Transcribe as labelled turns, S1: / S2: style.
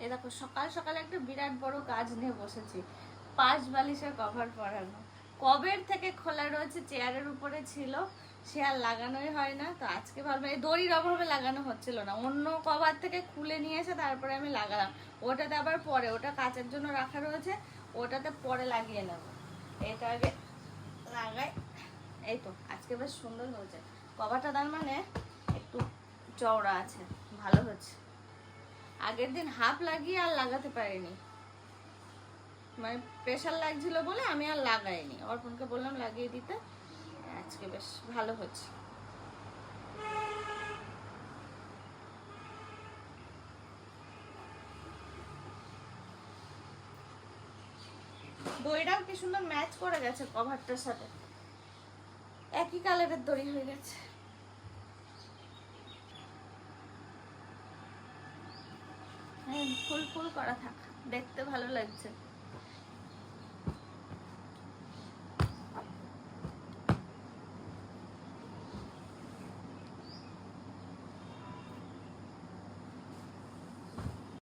S1: এ দেখো সকাল সকালে একটা বিরাট বড় কাজ নিয়ে বসেছি, পাশ বালিশের কভার পরানো। কবের থেকে খোলা রয়েছে, চেয়ারের উপরে ছিল, সে আর লাগানোই হয় না। তো আজকে ভাবলাম, এই দড়ির অভাবে লাগানো হচ্ছিল না, অন্য কভার থেকে খুলে নিয়ে এসে তারপরে আমি লাগালাম। ওটাতে আবার পরে, ওটা কাচের জন্য রাখা রয়েছে, ওটাতে পরে লাগিয়ে নেব। এটা আগে লাগাই। এই তো আজকে বেশ সুন্দর হয়েছে কভারটা, তার মানে একটু চওড়া আছে, ভালো হচ্ছে। আগের দিন হাফ লাগিয়ে আর লাগাতে পারিনি, মানে প্রেশার লাগছিল বলে আমি আর লাগাইনি। অর্পণকে বললাম লাগিয়ে দিতে, আজকে বেশ ভালো হচ্ছে। দড়িটাও কি সুন্দর ম্যাচ করে গেছে কভারটার সাথে, একই কালারের দড়ি হয়ে গেছে। হ্যাঁ, ফুল ফুল করা থাক, দেখতে ভালো লাগছে।